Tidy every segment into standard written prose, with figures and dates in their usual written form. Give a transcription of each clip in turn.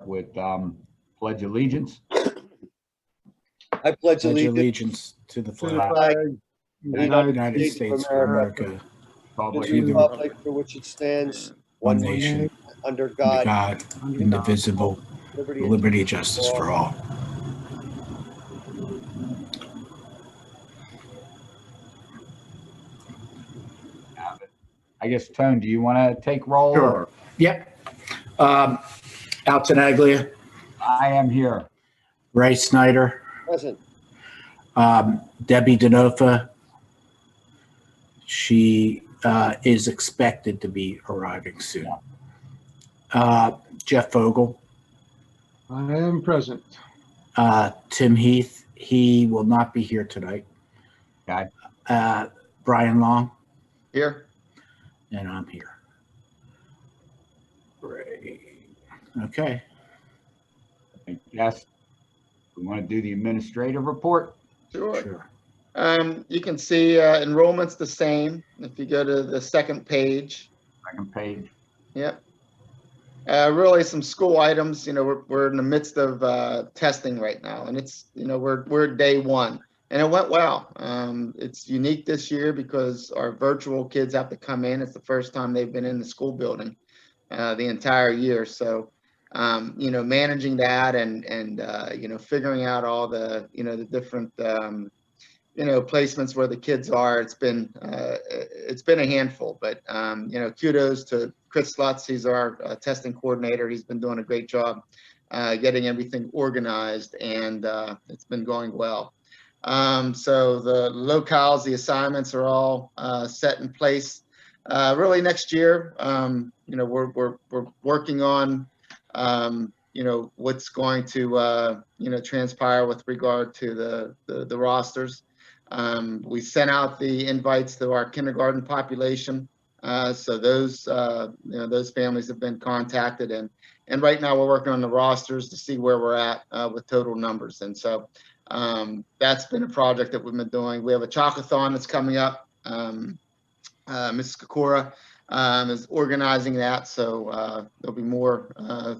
with Pledge Allegiance. I pledge Pledge allegiance allegiance to the to the flag flag of of the the United States of America, to Public the to the republic for which it stands, one nation, under under God, God, indivisible, liberty, liberty and justice for all. I guess, Tone, do you want to take roll? Sure. Yep. Alton Aglia, I am here. Ray Snyder, present. Debbie Denofa. She is expected to be arriving soon. Jeff Vogel, I am present. Tim Heath. He will not be here tonight. Okay. Brian Long, Here. and I'm here. Great. Okay. I guess we want to do the administrative report. Sure. Sure. You can see enrollment's the same. If you go to the second page. Second page. Yep. Really some school items, we're in the midst of testing right now, and it's, we're day one, and it went well. It's unique this year because our virtual kids have to come in. It's the first time they've been in the school building the entire year. So, managing that and figuring out all the, the different, placements where the kids are, it's been a handful, but, kudos to Chris Lutz. He's our testing coordinator. He's been doing a great job getting everything organized, and it's been going well. So the locales, the assignments are all set in place. Really next year, we're working on, what's going to, transpire with regard to the rosters. We sent out the invites to our kindergarten population. So those families have been contacted, and right now we're working on the rosters to see where we're at with total numbers. And so that's been a project that we've been doing. We have a chalkathon that's coming up. Mrs. Kokora is organizing that, so there'll be more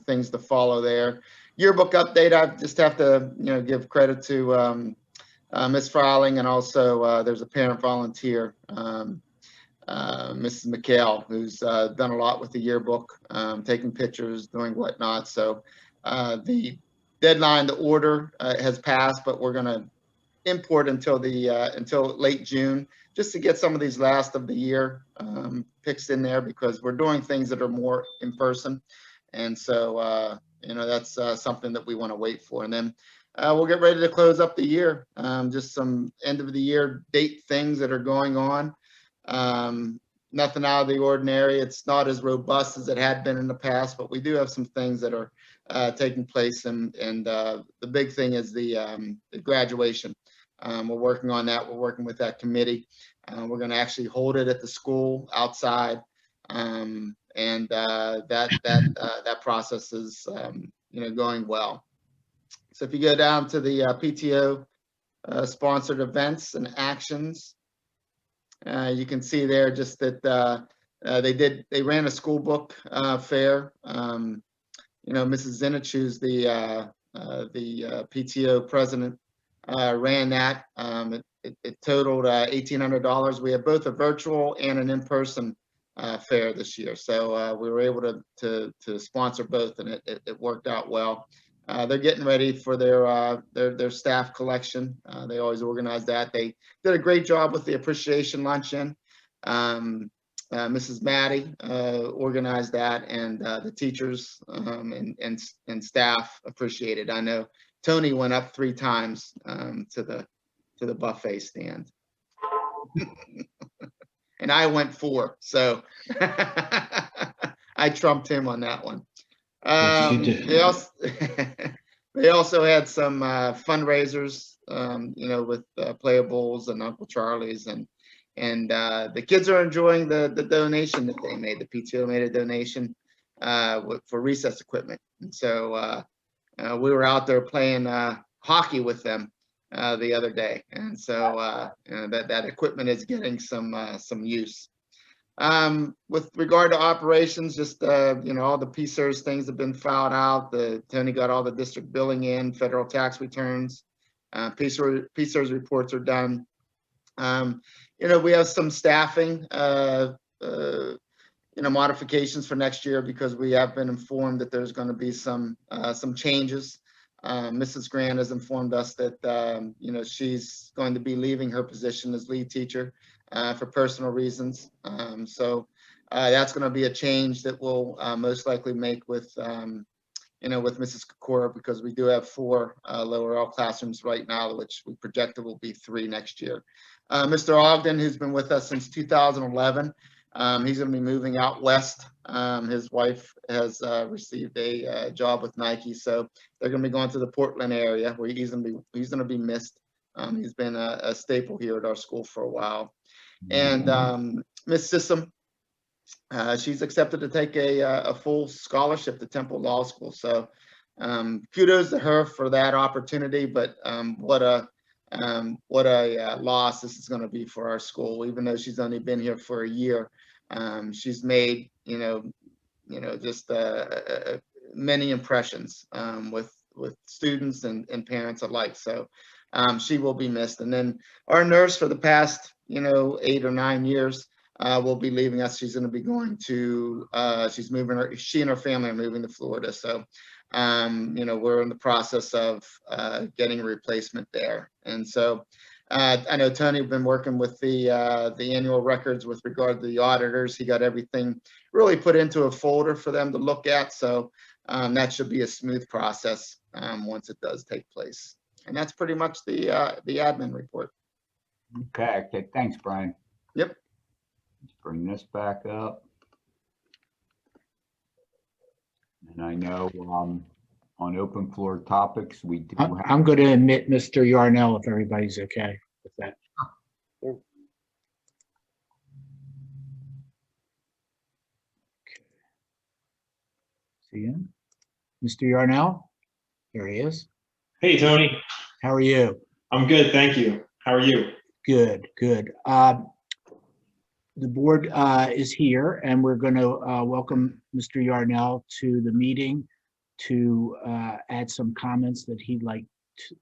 things to follow there. Yearbook update, I just have to give credit to Ms. Froling, and also there's a parent volunteer, Mrs. McHale, who's done a lot with the yearbook, taking pictures, doing whatnot. So the deadline to order has passed, but we're going to import until late June, just to get some of these last of the year fixed in there, because we're doing things that are more in person. And so, that's something that we want to wait for. And then we'll get ready to close up the year. Just some end of the year date things that are going on. Nothing out of the ordinary. It's not as robust as it had been in the past, but we do have some things that are taking place. And the big thing is the graduation. We're working on that. We're working with that committee. We're going to actually hold it at the school outside. And that process is, going well. So if you go down to the PTO sponsored events and actions, you can see there just that they ran a school book fair. Mrs. Zinich, who's the PTO president, ran that. It totaled $1,800. We have both a virtual and an in-person fair this year, so we were able to sponsor both, and it worked out well. They're getting ready for their staff collection. They always organize that. They did a great job with the appreciation luncheon. Mrs. Maddie organized that, and the teachers and staff appreciated. I know Tony went up 3 times to the buffet stand, and I went 4, so I trumped him on that one. They also had some fundraisers, with Playables and Uncle Charlie's, and the kids are enjoying the donation that they made. The PTO made a donation for recess equipment, and so we were out there playing hockey with them the other day, and so that equipment is getting some use. With regard to operations, just, all the PSERS things have been filed out. Tony got all the district billing in, federal tax returns. PSERS reports are done. We have some staffing, modifications for next year because we have been informed that there's going to be some changes. Mrs. Grant has informed us that, she's going to be leaving her position as lead teacher for personal reasons. So that's going to be a change that we'll most likely make with, with Mrs. Kokora, because we do have 4 lower L classrooms right now, which we projected will be 3 next year. Mr. Ogden, who's been with us since 2011, he's going to be moving out west. His wife has received a job with Nike, so they're going to be going to the Portland area where he's going to be missed. He's been a staple here at our school for a while. And Miss Sissom, she's accepted to take a full scholarship to Temple Law School. So kudos to her for that opportunity. But what a loss this is going to be for our school. Even though she's only been here for a year, she's made just many impressions with students and parents alike. So she will be missed. And then our nurse for the past 8 or 9 years will be leaving us. She's going to be going to she and her family are moving to Florida. So we're in the process of getting a replacement there. And so I know Tony has been working with the annual records with regard to the auditors. He got everything really put into a folder for them to look at. So that should be a smooth process once it does take place. And that's pretty much the admin report. Okay, thanks, Brian. Yep. Let's bring this back up. And I know on open floor topics, we do have. I'm going to admit Mr. Yarnell if everybody's okay with that. Sure. See him? Mr. Yarnell? Here he is. Hey, Tony. How are you? I'm good, thank you. How are you? Good, good. The board is here, and we're going to welcome Mr. Yarnell to the meeting to add some comments that he'd like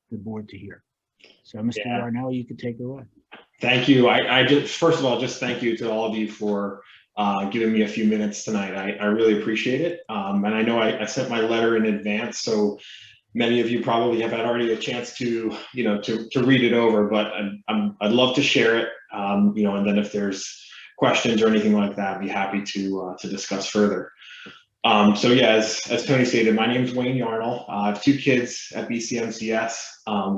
the board to hear. So, Mr. Yarnell, you can take it away. Thank you. I just, first of all, just thank you to all of you for giving me a few minutes tonight. I really appreciate it. And I know I sent my letter in advance, so many of you probably have had already a chance to, to read it over, but I'd love to share it, and then if there's questions or anything like that, I'd be happy to discuss further. So yeah, as Tony stated, my name is Wayne Yarnell. I have 2 kids at BCMCS,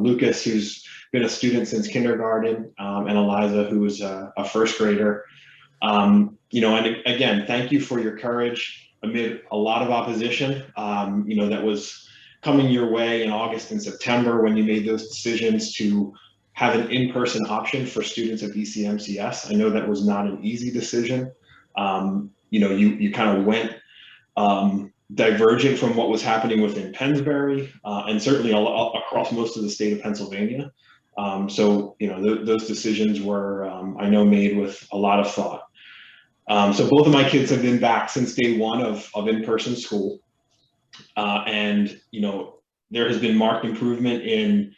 Lucas, who's been a student since kindergarten, and Eliza, who is a 1st grader. And again, thank you for your courage amid a lot of opposition, that was coming your way in August and September when you made those decisions to have an in-person option for students at BCMCS. I know that was not an easy decision. You kind of went divergent from what was happening within Pennsbury and certainly across most of the state of Pennsylvania. So those decisions were, I know, made with a lot of thought. So both of my kids have been back since day 1 of in-person school. And there has been marked improvement in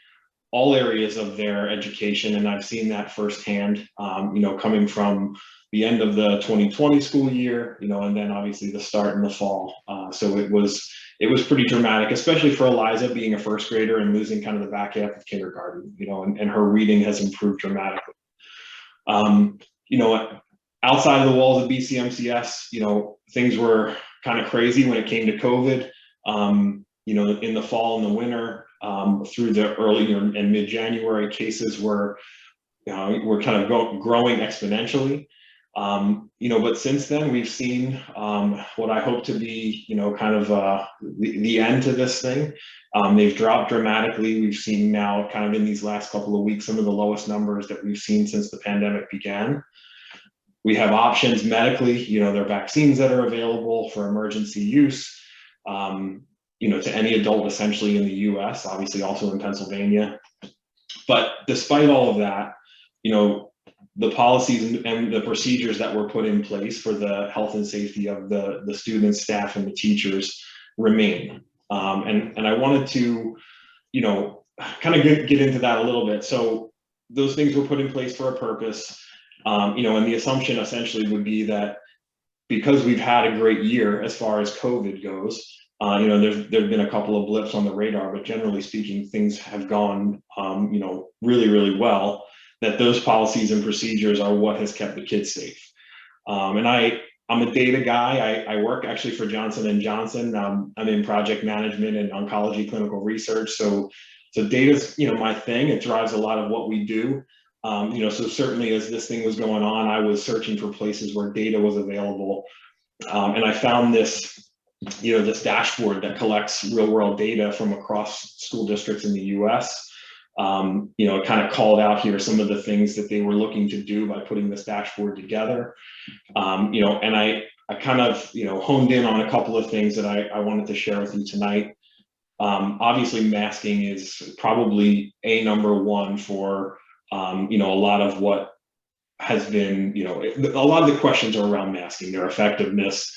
all areas of their education, and I've seen that firsthand, coming from the end of the 2020 school year, and then obviously the start in the fall. So it was pretty dramatic, especially for Eliza being a 1st grader and losing kind of the back half of kindergarten, and her reading has improved dramatically. Outside of the walls of BCMCS, things were kind of crazy when it came to COVID. In the fall and the winter, through the early and mid-January, cases were kind of growing exponentially. But since then we've seen what I hope to be, kind of the end to this thing. They've dropped dramatically. We've seen now kind of in these last couple of weeks, some of the lowest numbers that we've seen since the pandemic began. We have options medically, there are vaccines that are available for emergency use, to any adult essentially in the US, obviously also in Pennsylvania. But despite all of that, the policies and the procedures that were put in place for the health and safety of the students, staff, and the teachers remain. And I wanted to, you know, kind of get into that a little bit. So those things were put in place for a purpose, you know, and the assumption essentially would be that because we've had a great year as far as COVID goes, you know, there've been a couple of blips on the radar, but generally speaking, things have gone, you know, really, really well, that those policies and procedures are what has kept the kids safe. And I'm a data guy. I work actually for Johnson & Johnson. I'm in project management and oncology clinical research. So data's, you know, my thing. It drives a lot of what we do. You know, so certainly as this thing was going on, I was searching for places where data was available. And I found this, you know, this dashboard that collects real world data from across school districts in the US. You know, it kind of called out here some of the things that they were looking to do by putting this dashboard together. You know, and I kind of, you know, honed in on a couple of things that I wanted to share with you tonight. Obviously, masking is probably number one for, you know, a lot of what has been, you know, a lot of the questions are around masking, their effectiveness,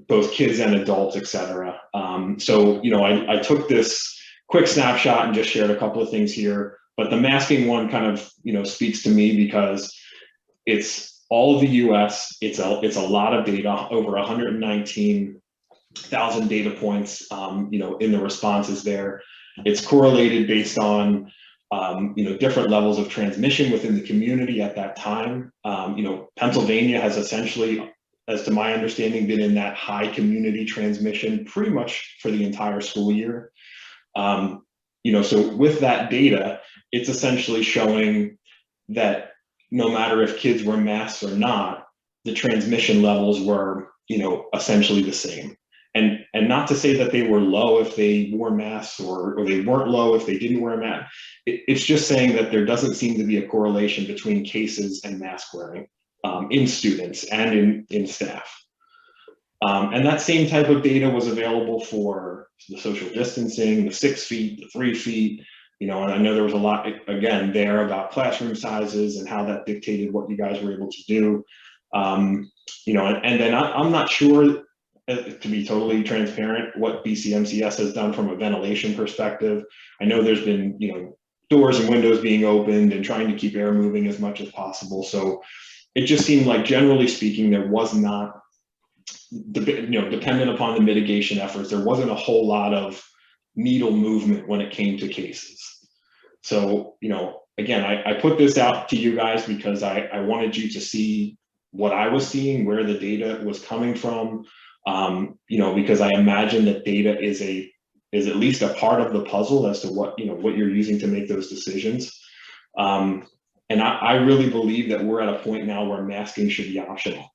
both kids and adults, et cetera. So, you know, I took this quick snapshot and just shared a couple of things here, but the masking one kind of, you know, speaks to me because it's all of the US, it's a lot of data, over 119,000 data points, you know, in the responses there. It's correlated based on, you know, different levels of transmission within the community at that time. You know, Pennsylvania has essentially, as to my understanding, been in that high community transmission pretty much for the entire school year. You know, so with that data, it's essentially showing that no matter if kids were masked or not, the transmission levels were, you know, essentially the same. And not to say that they were low if they wore masks or they weren't low if they didn't wear a mask. It's just saying that there doesn't seem to be a correlation between cases and mask wearing in students and in staff. And that same type of data was available for the social distancing, the 6 feet, the 3 feet, you know, and I know there was a lot, again, there about classroom sizes and how that dictated what you guys were able to do. You know, and then I'm not sure, to be totally transparent, what BCMCS has done from a ventilation perspective. I know there's been, you know, doors and windows being opened and trying to keep air moving as much as possible. So it just seemed like, generally speaking, there was not, you know, dependent upon the mitigation efforts, there wasn't a whole lot of needle movement when it came to cases. So, you know, again, I put this out to you guys because I wanted you to see what I was seeing, where the data was coming from, you know, because I imagine that data is at least a part of the puzzle as to what, you know, what you're using to make those decisions. And I really believe that we're at a point now where masking should be optional.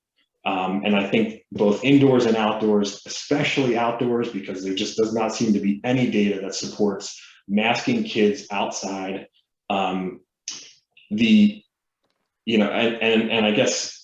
And I think both indoors and outdoors, especially outdoors, because there just does not seem to be any data that supports masking kids outside. You know, and I guess,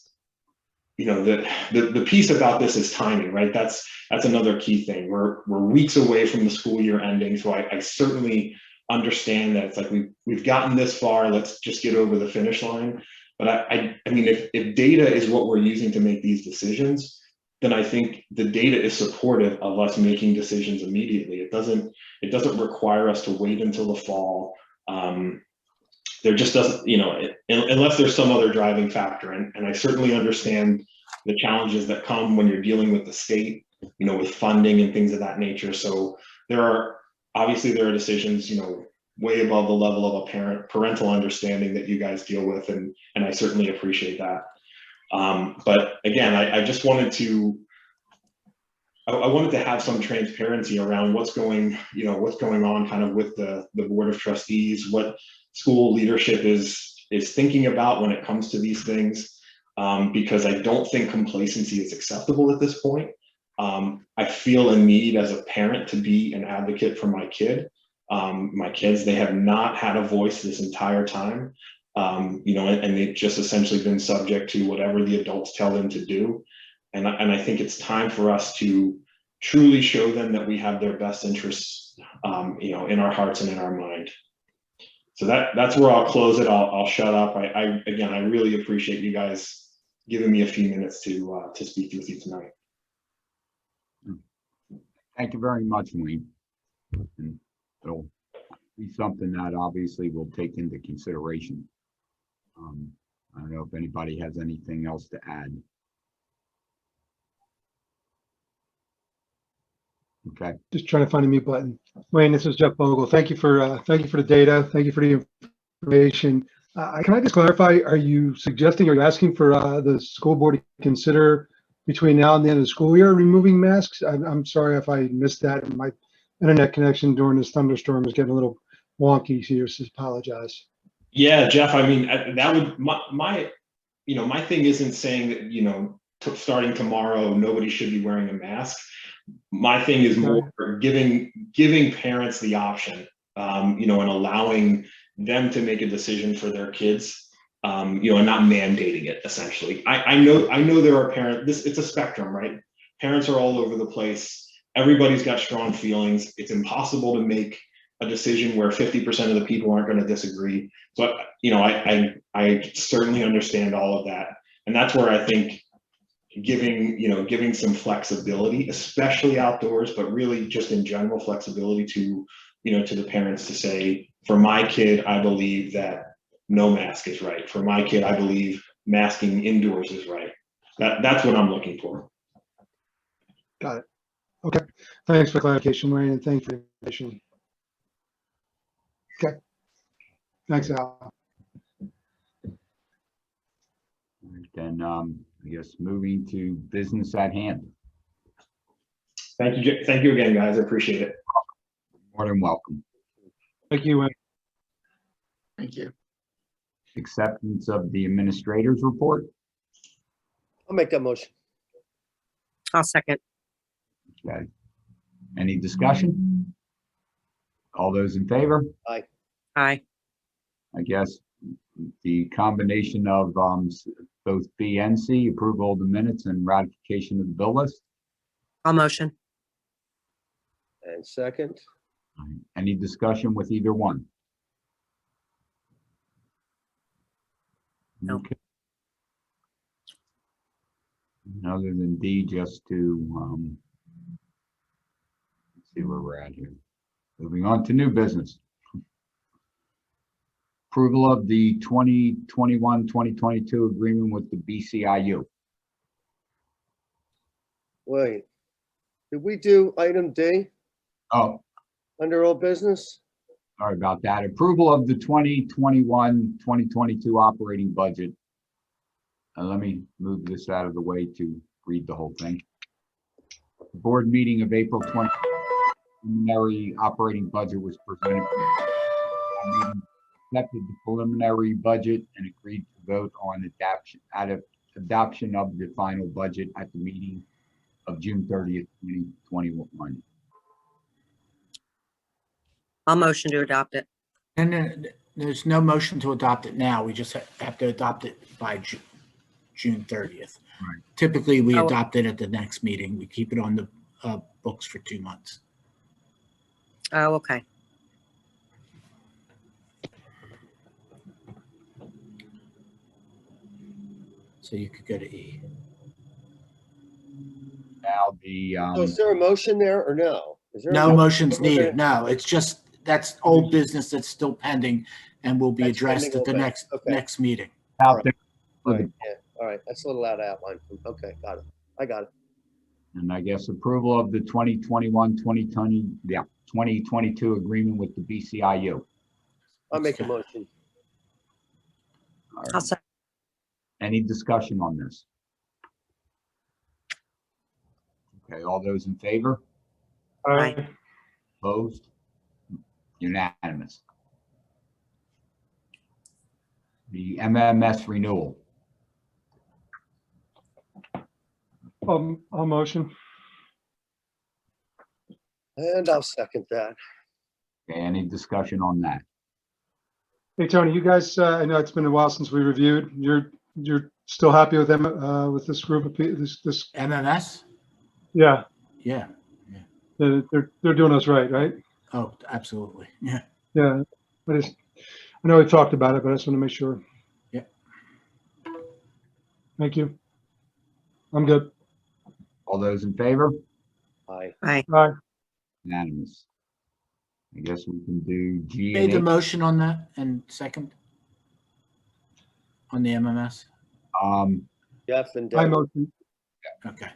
you know, the piece about this is timing, right? That's another key thing. We're weeks away from the school year ending, so I certainly understand that it's like we've gotten this far. Let's just get over the finish line. But I mean, if data is what we're using to make these decisions, then I think the data is supportive of us making decisions immediately. It doesn't require us to wait until the fall. There just doesn't, you know, unless there's some other driving factor. And I certainly understand the challenges that come when you're dealing with the state, you know, with funding and things of that nature. So there are decisions, you know, way above the level of a parental understanding that you guys deal with, and I certainly appreciate that. But again, I just wanted to, I wanted to have some transparency around what's going on kind of with the Board of Trustees, what school leadership is thinking about when it comes to these things, because I don't think complacency is acceptable at this point. I feel a need as a parent to be an advocate for my kid. My kids, they have not had a voice this entire time, you know, and they've just essentially been subject to whatever the adults tell them to do. And I think it's time for us to truly show them that we have their best interests, you know, in our hearts and in our mind. So that's where I'll close it. I'll shut up. Again, I really appreciate you guys giving me a few minutes to speak with you tonight. Thank you very much, Wayne. And it'll be something that obviously we'll take into consideration. I don't know if anybody has anything else to add. Okay. Just trying to find a mute button. Wayne, this is Jeff Bogle. Thank you for the data. Thank you for the information. Can I just clarify, are you suggesting, are you asking for the school board to consider between now and the end of the school year removing masks? I'm sorry if I missed that. My internet connection during this thunderstorm is getting a little wonky here, so apologize. Yeah, Jeff, I mean, that would, my thing isn't saying that, starting tomorrow, nobody should be wearing a mask. My thing is more giving parents the option, and allowing them to make a decision for their kids, and not mandating it, essentially. I know there are parents, it's a spectrum, right? Parents are all over the place. Everybody's got strong feelings. It's impossible to make a decision where 50% of the people aren't going to disagree. So, I certainly understand all of that. And that's where I think giving some flexibility, especially outdoors, but really just in general flexibility to the parents to say, for my kid, I believe that no mask is right. For my kid, I believe masking indoors is right. That's what I'm looking for. Got it. Okay. Thanks for clarification, Wayne, and thanks for the information. Okay. Thanks, Al. Then I guess moving to business at hand. Thank you again, guys. I appreciate it. More than welcome. Thank you, Wayne. Thank you. Acceptance of the administrator's report. I'll make that motion. I'll second. Okay. Any discussion? All those in favor? Aye. I guess the combination of both B and C, approval of the minutes and ratification of the bill list. I'll motion. And second, Any discussion with either one? No. Okay. Other than D, just to let's see where we're at here. Moving on to new business. Approval of the 2021-2022 agreement with the Bciu. wait, did we do item D Oh, under old business? sorry about that. Approval of the 2021-2022 operating budget. Let me move this out of the way to read the whole thing. Board meeting of April 20, preliminary operating budget was presented. Accepted the preliminary budget and agreed to vote on adoption of the final budget at the meeting of June 30th, 2021. I'll motion to adopt it. And there's no motion to adopt it now. We just have to adopt it by June 30th. Right. Typically, we Oh. adopt it at the next meeting. We keep it on the books for 2 months. Oh, okay. So you could go to E. Now the So is there a motion there or no? Is there a No motion? motions needed. No, it's just, that's old business that's still pending and will be That's addressed pending at the old next business. Okay. next meeting. out there, All right, yeah, all right, that's a little out of outline. Okay, got it. I got it. and I guess approval of the 2022 agreement with the Bciu. I'll make a Okay. motion. All right. I'll second. Any discussion on this? Okay, all those in favor? Aye. Opposed? Unanimous. The MMS renewal. I'll motion. And I'll second that. Okay, any discussion on that? Hey, Tony, you guys, I know it's been a while since we reviewed. You're still happy with them, with this group of people, this, MMS? yeah, Yeah. they're doing us right? Oh, absolutely. Yeah. Yeah. I know we talked about it, but I just want to make sure. Yeah. Thank you. I'm good. All those in favor? Aye. Aye. Aye. Unanimous. I guess we can do G Made and the H. motion on that and second on the MMS. Jeff and I Deb. motion, Okay,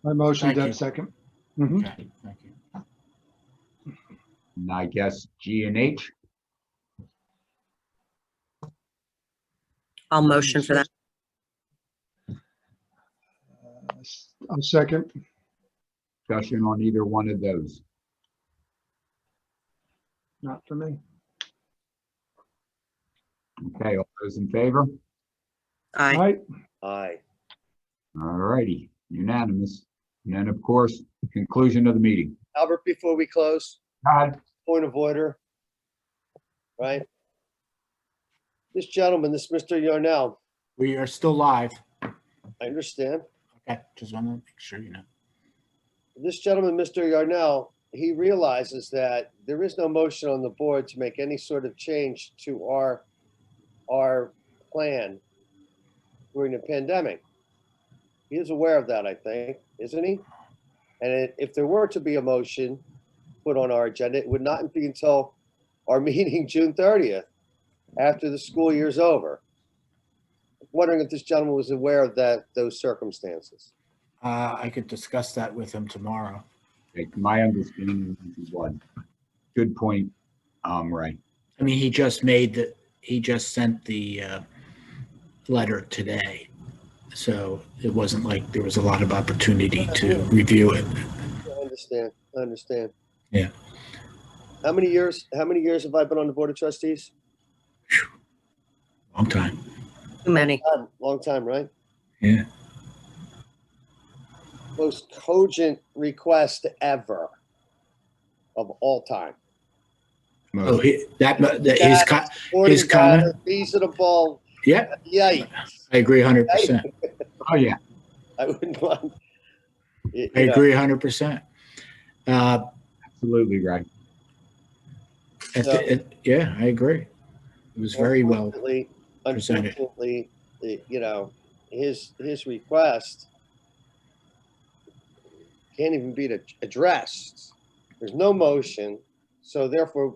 Thank you. Deb second. Mhm. okay, thank you. And I guess G and H. I'll motion for that. I'll second. Discussion on either one of those. Not for me. Okay, all those in favor? Aye. Aye. Aye. All righty, unanimous. And then, of course, conclusion of the meeting. Albert, before we close, God, point of order. Right? This gentleman, this Mr. Yarnell, We are still live. I understand. Okay, just want to make sure you know. This gentleman, Mr. Yarnell, he realizes that there is no motion on the board to make any sort of change to our plan during the pandemic. He is aware of that, I think, isn't he? And if there were to be a motion put on our agenda, it would not be until our meeting June 30th, after the school year's over. Wondering if this gentleman was aware of those circumstances. I could discuss that with him tomorrow. okay, my understanding is what? Good point, Ray. I mean, he just sent the letter today. So it wasn't like there was a lot of opportunity to review it. I understand. Yeah. How many years have I been on the Board of Trustees? Long time. Too many. Long time, right? Yeah. Most cogent request ever of all time. Oh, his Sporting comment? matter, Reasonable. Yeah, Yikes. I agree 100%. Oh, yeah, I wouldn't want. I agree 100%. absolutely right. Yeah, I agree. It was very well. presented. Unfortunately, his request can't even be addressed. There's no motion, so therefore,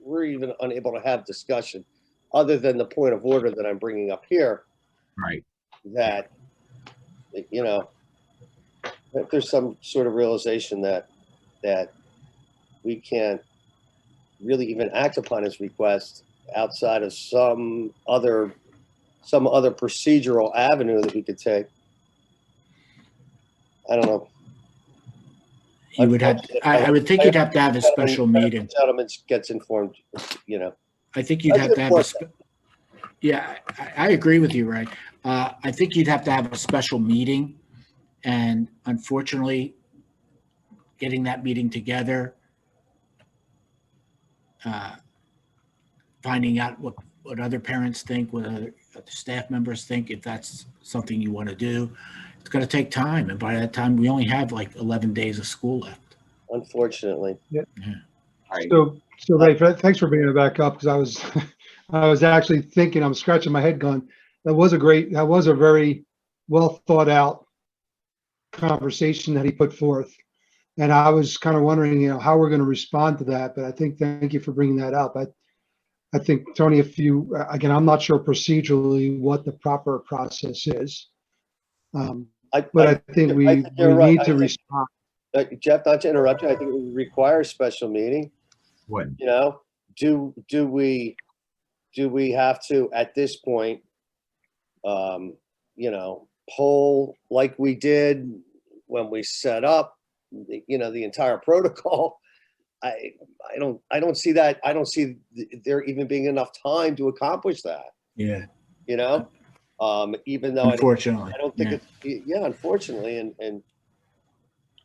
we're even unable to have discussion, other than the point of order that I'm bringing up here, Right. that, that there's some sort of realization that we can't really even act upon his request outside of some other procedural avenue that we could take. I don't know. You would have, I would think you'd have to have a special meeting. Gentleman gets informed, I think you'd have to have yeah, I agree with you, Ray. I think you'd have to have a special meeting, and unfortunately, getting that meeting together, finding out what other parents think, what other staff members think, if that's something you want to do, it's going to take time. And by that time, we only have like 11 days of school left. unfortunately. Right. So Ray, thanks for bringing it back up, because I was actually thinking, I'm scratching my head going, that was a very well thought out conversation that he put forth. And I was kind of wondering, how we're going to respond to that. But thank you for bringing that up. I think, Tony, again, I'm not sure procedurally what the proper process is. But I think we right. need to respond. Jeff, not to interrupt you, I think it would require a special meeting. What? Do we have to, at this point, poll like we did when we set up, the entire protocol? I don't see that. I don't see there even being enough time to accomplish that. Yeah. Even though Unfortunately. I don't think it's, unfortunately, and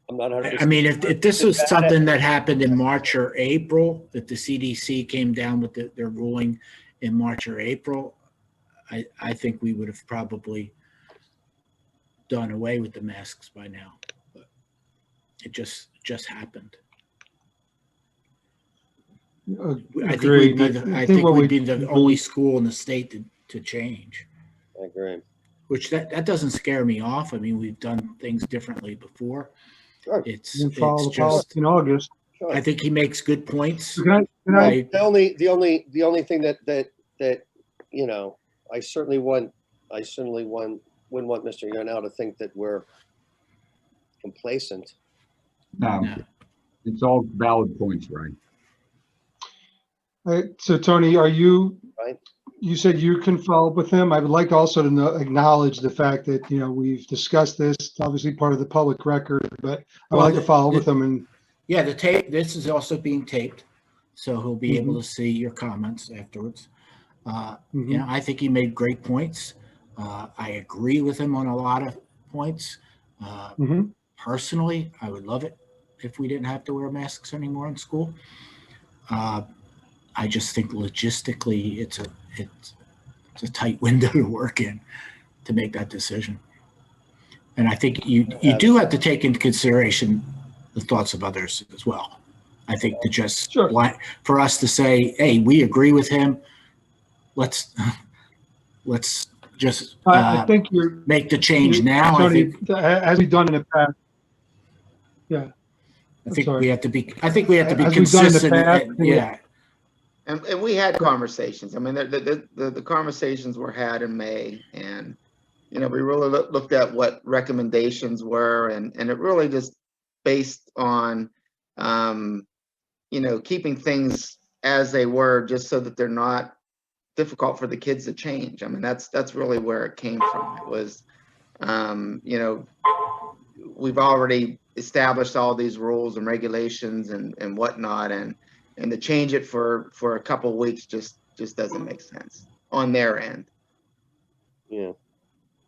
I'm not 100%. I mean, if this was something that happened in March or April, if the CDC came down with their ruling in March or April, I think we would have probably done away with the masks by now. But it just happened. I think Agreed. we'd be, I I think think what we'd we- be the only school in the state to change, I agree. which that doesn't scare me off. I mean, we've done things differently before. Sure, It's Didn't follow the policy just, in August. sure. I think he makes good points. Can I, Well, the only thing that, you know, I certainly wouldn't want Mr. Yarnell to think that we're complacent. No, No. it's all valid points, right? so Tony, are you, Right. you said you can follow up with him. I would like also to acknowledge the fact that, you know, we've discussed this, it's obviously part of the public record, but I would Well, like to follow up with him and Yeah, the tape, this is also being taped, so he'll be able Mhm. to see your comments afterwards. Mhm. You know, I think he made great points. I agree with him on a lot of points. Mhm. Personally, I would love it if we didn't have to wear masks anymore in school. I just think logistically, it's a tight window to work in to make that decision. And I think you do have to take into consideration the thoughts of others as well. I think to just Sure. for us to say, hey, we agree with him. Let's just I think you're, make the change now. Tony, as we've done in the past. Yeah. I think sorry. we have to be. I think we have to be As we've done in the consistent. past, Yeah, And we had conversations. I mean, the conversations were had in May, and, you know, we really looked at what recommendations were, and it really just based on, you know, keeping things as they were, just so that they're not difficult for the kids to change. I mean, that's really where it came from. It was, you know, we've already established all these rules and regulations and whatnot, and to change it for a couple of weeks just doesn't make sense on their end. Yeah.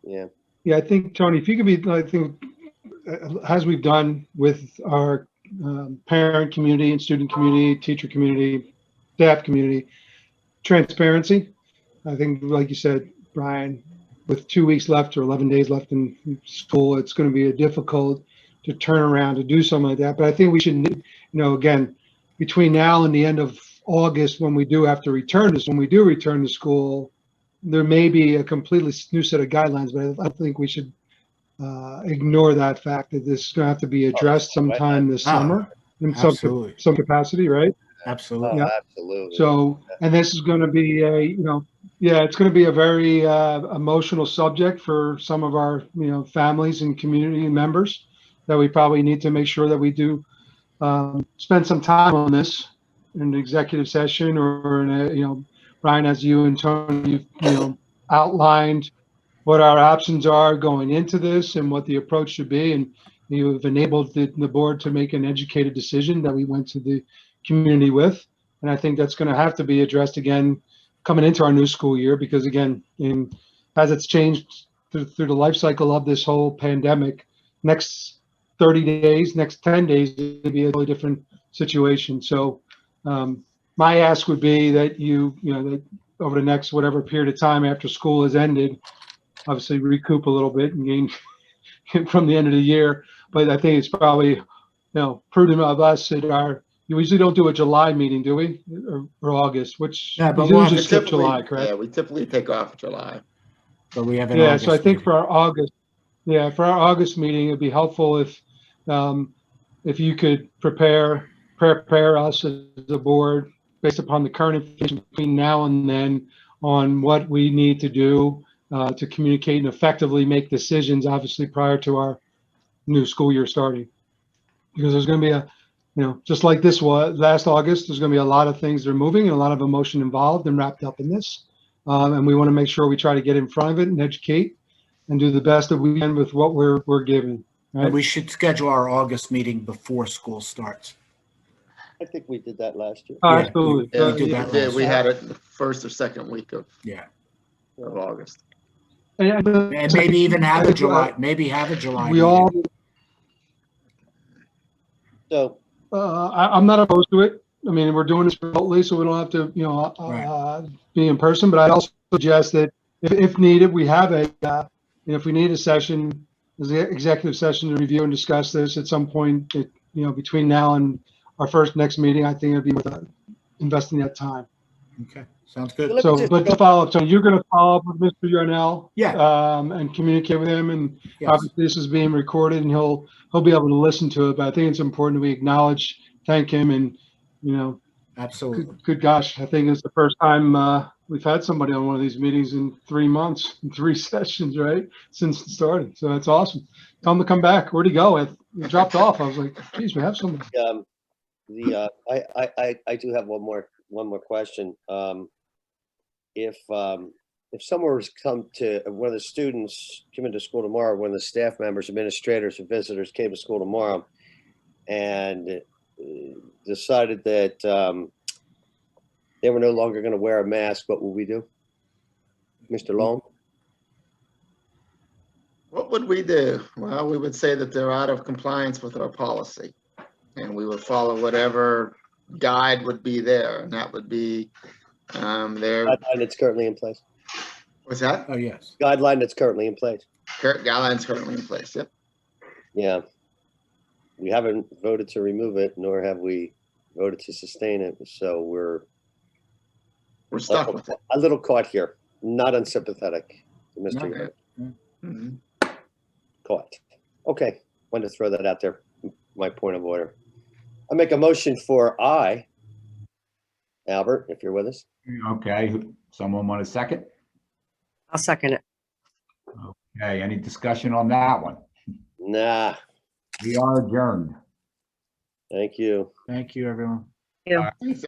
Yeah, I think, Tony, if you could be, I think, as we've done with our parent community and student community, teacher community, staff community, transparency. I think, like you said, Brian, with 2 weeks left or 11 days left in school, it's going to be difficult to turn around to do something like that. But I think we should, you know, again, between now and the end of August, when we do have to return to, when we do return to school, there may be a completely new set of guidelines, but I think we should ignore that fact that this is going to have to be addressed sometime this summer in absolutely. some capacity, right? Absolutely. Yeah. Absolutely. So, and this is going to be a, you know, yeah, it's going to be a very emotional subject for some of our, you know, families and community members that we probably need to make sure that we do spend some time on this in an executive session or in a, you know, Brian, as you and Tony, you know, outlined what our options are going into this and what the approach should be. And you've enabled the board to make an educated decision that we went to the community with. And I think that's going to have to be addressed again coming into our new school year, because again, as it's changed through the life cycle of this whole pandemic, next 30 days, next 10 days, it'll be a totally different situation. So my ask would be that you know, that over the next whatever period of time after school has ended, obviously recoup a little bit and gain from the end of the year. But I think it's probably, you know, prudent of us at we usually don't do a July meeting, do we? Or August, which Yeah, but we we'll usually have skip July, correct? Yeah, we typically take off July. But we have an Yeah, August so I think meeting. for our August meeting, it'd be helpful if you could prepare us as a board based upon the current information between now and then on what we need to do to communicate and effectively make decisions, obviously prior to our new school year starting. Because there's going to be you know, just like this was last August, there's going to be a lot of things that are moving and a lot of emotion involved and wrapped up in this. And we want to make sure we try to get in front of it and educate and do the best that we can with what we're given. Right? And we should schedule our August meeting before school starts. I think we did that last year. Oh, Yeah, absolutely. we did that last We year. had it the first or second week of Yeah. August. And maybe even have a July, We meeting. all, So, I'm not opposed to it. I mean, we're doing this remotely, so we don't have to, you know, be in person. But I also suggest that if needed, we have you know, if we need a session, an executive session to review and discuss this at some point, you know, between now and our next meeting, I think it'd be worth investing that time. Okay, sounds good. Let me So, just but go- to follow up, so you're going to follow up with Mr. Yarnell? Yeah. And communicate with him, and Yes, obviously this is being recorded and he'll be able to listen to it, but I think it's important that we acknowledge, thank him, and, you know, absolutely. good gosh, I think it's the first time, we've had somebody on one of these meetings in 3 months, in 3 sessions, right? Since it started. So that's awesome. Tell him to come back. Where'd he go? He dropped off. I was like, geez, we have somebody. I do have one more question. If someone was come to, one of the students came into school tomorrow, one of the staff members, administrators, or visitors came to school tomorrow and decided that they were no longer going to wear a mask, what will we do? Mr. Long? What would we do? Well, we would say that they're out of compliance with our policy. And we would follow whatever guide would be there, and that would be their, Guideline that's currently in place. what's that? Oh, yes. Guideline that's currently in place. Guidelines currently in place, yep. Yeah. We haven't voted to remove it, nor have we voted to sustain it. So we're We're stuck with it. a little caught here, not unsympathetic to Mr. No. Young. Mhm. Caught. Okay, wanted to throw that out there. My point of order. I make a motion for I. Albert, if you're with us. Okay, someone want a second? I'll second it. Okay, any discussion on that one? Nah, We are adjourned. thank you. Thank you, everyone. You. Thanks,